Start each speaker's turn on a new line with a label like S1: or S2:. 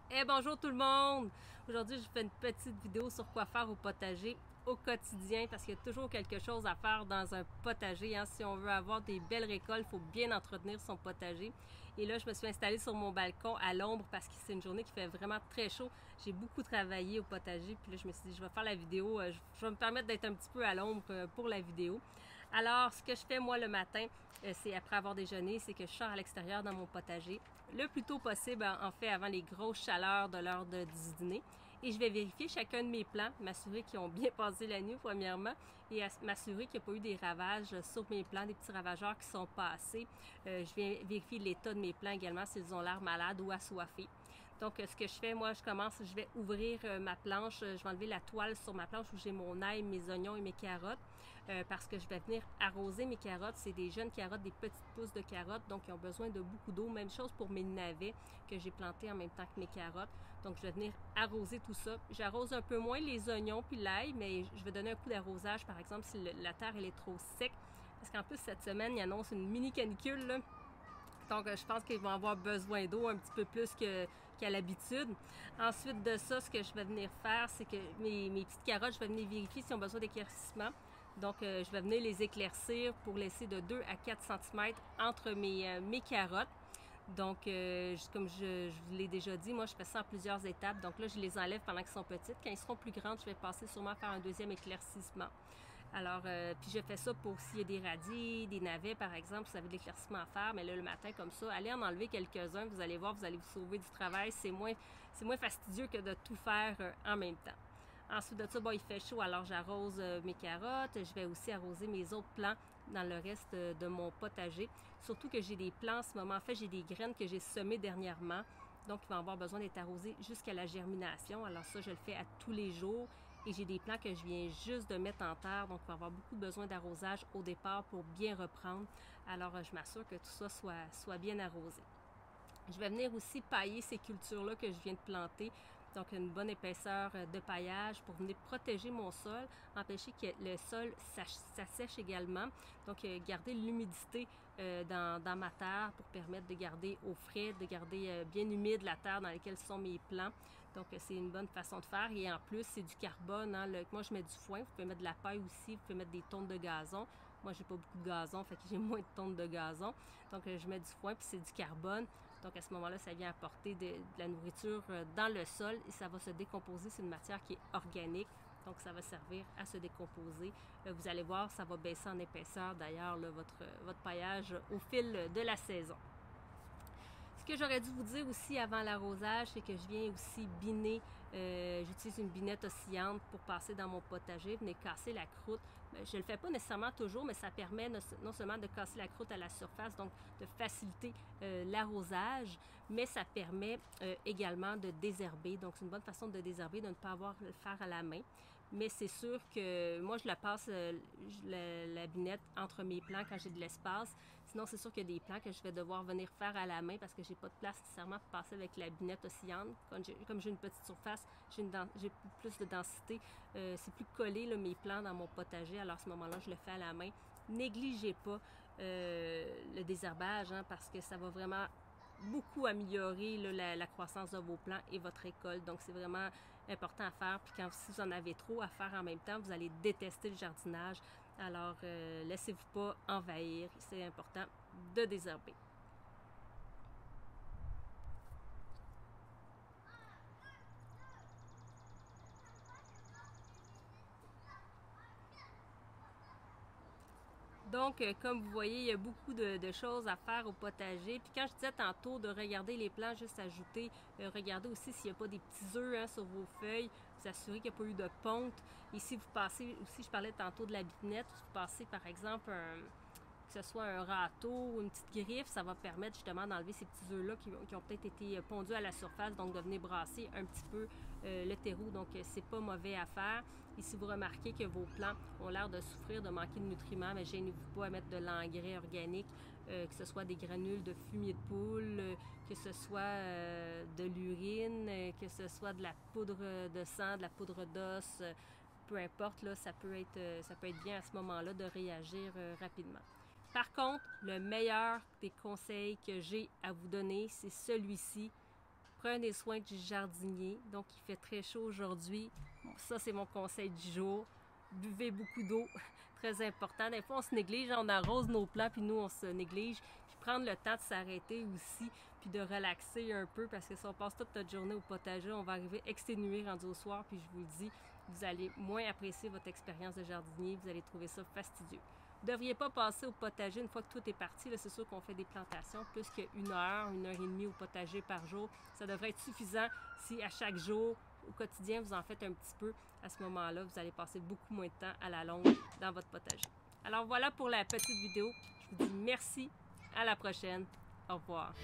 S1: Hey, bonjour tout le monde! Aujourd'hui, je fais une petite vidéo sur quoi faire au potager au quotidien parce qu'il y a toujours quelque chose à faire dans un potager. Hein. Si on veut avoir des belles récoltes, il faut bien entretenir son potager. Et là, je me suis installée sur mon balcon à l'ombre parce que c'est une journée qui fait vraiment très chaud. J'ai beaucoup travaillé au potager, puis là, je me suis dit, je vais faire la vidéo. Je vais me permettre d'être un petit peu à l'ombre pour la vidéo. Alors, ce que je fais moi le matin, c'est après avoir déjeuné, c'est que je sors à l'extérieur dans mon potager le plus tôt possible, en fait, avant les grosses chaleurs de l'heure du dîner. Et je vais vérifier chacun de mes plants, m'assurer qu'ils ont bien passé la nuit, premièrement, et m'assurer qu'il n'y a pas eu des ravages sur mes plants, des petits ravageurs qui sont passés. Je vais vérifier l'état de mes plants également, s'ils ont l'air malades ou assoiffés. Donc, ce que je fais, moi, je vais ouvrir ma planche, je vais enlever la toile sur ma planche où j'ai mon ail, mes oignons et mes carottes, parce que je vais venir arroser mes carottes. C'est des jeunes carottes, des petites pousses de carottes, donc ils ont besoin de beaucoup d'eau. Même chose pour mes navets que j'ai plantés en même temps que mes carottes. Donc, je vais venir arroser tout ça. J'arrose un peu moins les oignons puis l'ail, mais je vais donner un coup d'arrosage, par exemple, si la terre elle est trop sec. Parce qu'en plus, cette semaine, il annonce une mini canicule, là. Donc, je pense qu'ils vont avoir besoin d'eau un petit peu plus qu'à l'habitude. Ensuite de ça, ce que je vais venir faire, c'est que mes petites carottes, je vais venir vérifier s'ils ont besoin d'éclaircissement. Donc, je vais venir les éclaircir pour laisser de 2 à 4 cm entre mes carottes. Donc, comme je vous l'ai déjà dit, moi, je fais ça en plusieurs étapes. Donc là, je les enlève pendant qu'ils sont petites. Quand ils seront plus grandes, je vais passer sûrement faire un deuxième éclaircissement. Alors, puis je fais ça pour s'il y a des radis, des navets, par exemple, si vous avez de l'éclaircissement à faire. Mais là, le matin, comme ça, allez en enlever quelques-uns. Vous allez voir, vous allez vous sauver du travail. C'est moins fastidieux que de tout faire en même temps. Ensuite de ça, bon, il fait chaud, alors j'arrose mes carottes. Je vais aussi arroser mes autres plants dans le reste de mon potager. Surtout que j'ai des plants en ce moment. En fait, j'ai des graines que j'ai semées dernièrement. Donc, ils vont avoir besoin d'être arrosés jusqu'à la germination. Alors ça, je le fais à tous les jours. Et j'ai des plants que je viens juste de mettre en terre. Donc, il va avoir beaucoup besoin d'arrosage au départ pour bien reprendre. Alors, je m'assure que tout ça soit bien arrosé. Je vais venir aussi pailler ces cultures-là que je viens de planter. Donc, une bonne épaisseur de paillage pour venir protéger mon sol, empêcher que le sol s'assèche également. Donc, garder l'humidité dans ma terre pour permettre de garder au frais, de garder bien humide la terre dans laquelle sont mes plants. Donc, c'est une bonne façon de faire. Et en plus, c'est du carbone. Hein. Moi, je mets du foin. Vous pouvez mettre de la paille aussi. Vous pouvez mettre des tonnes de gazon. Moi, j'ai pas beaucoup de gazon, fait que j'ai moins de tonnes de gazon. Donc, je mets du foin, puis c'est du carbone. Donc, à ce moment-là, ça vient apporter de la nourriture dans le sol et ça va se décomposer. C'est une matière qui est organique. Donc, ça va servir à se décomposer. Vous allez voir, ça va baisser en épaisseur, d'ailleurs, votre paillage au fil de la saison. Ce que j'aurais dû vous dire aussi avant l'arrosage, c'est que je viens aussi biner. J'utilise une binette oscillante pour passer dans mon potager, venir casser la croûte. Je ne le fais pas nécessairement toujours, mais ça permet non seulement de casser la croûte à la surface, donc de faciliter l'arrosage, mais ça permet également de désherber. Donc, c'est une bonne façon de désherber, de ne pas avoir à le faire à la main. Mais c'est sûr que moi, je la passe, la binette, entre mes plants quand j'ai de l'espace. Sinon, c'est sûr qu'il y a des plants que je vais devoir venir faire à la main parce que j'ai pas de place nécessairement pour passer avec la binette oscillante. Comme j'ai une petite surface, j'ai plus de densité. C'est plus collé, là, mes plants dans mon potager. Alors, à ce moment-là, je le fais à la main. Négligez pas le désherbage, hein, parce que ça va vraiment beaucoup améliorer là, la croissance de vos plants et votre récolte. Donc, c'est vraiment important à faire. Puis si vous en avez trop à faire en même temps, vous allez détester le jardinage. Alors, laissez-vous pas envahir. C'est important de désherber. Donc, comme vous voyez, il y a beaucoup de choses à faire au potager. Puis quand je disais tantôt de regarder les plants, juste ajouter, regardez aussi s'il n'y a pas des petits œufs, hein, sur vos feuilles, vous assurez qu'il n'y a pas eu de ponte. Et si vous passez, aussi je parlais tantôt de la binette, vous passez par exemple que ce soit un râteau ou une petite griffe, ça va permettre justement d'enlever ces petits œufs-là qui ont peut-être été pondus à la surface, donc de venir brasser un petit peu le terreau. Donc, c'est pas mauvais à faire. Et si vous remarquez que vos plants ont l'air de souffrir, de manquer de nutriments, mais gênez-vous pas à mettre de l'engrais organique, que ce soit des granules de fumier de poule, que ce soit de l'urine, que ce soit de la poudre de sang, de la poudre d'os, peu importe, là, ça peut être bien à ce moment-là de réagir rapidement. Par contre, le meilleur des conseils que j'ai à vous donner, c'est celui-ci. prenez soin du jardinier. Donc, il fait très chaud aujourd'hui. Bon, ça, c'est mon conseil du jour. Buvez beaucoup d'eau, très important. Des fois, on se néglige, on arrose nos plants, puis nous, on se néglige. Puis prendre le temps de s'arrêter aussi, puis de relaxer un peu, parce que si on passe toute notre journée au potager, on va arriver exténué rendu au soir, puis je vous le dis, vous allez moins apprécier votre expérience de jardinier, vous allez trouver ça fastidieux. Vous ne devriez pas passer au potager une fois que tout est parti. C'est sûr qu'on fait des plantations plus qu'une heure et demie au potager par jour. Ça devrait être suffisant si à chaque jour, au quotidien, vous en faites un petit peu. À ce moment-là, vous allez passer beaucoup moins de temps à la longue dans votre potager. Alors voilà pour la petite vidéo. Je vous dis merci. À la prochaine. Au revoir.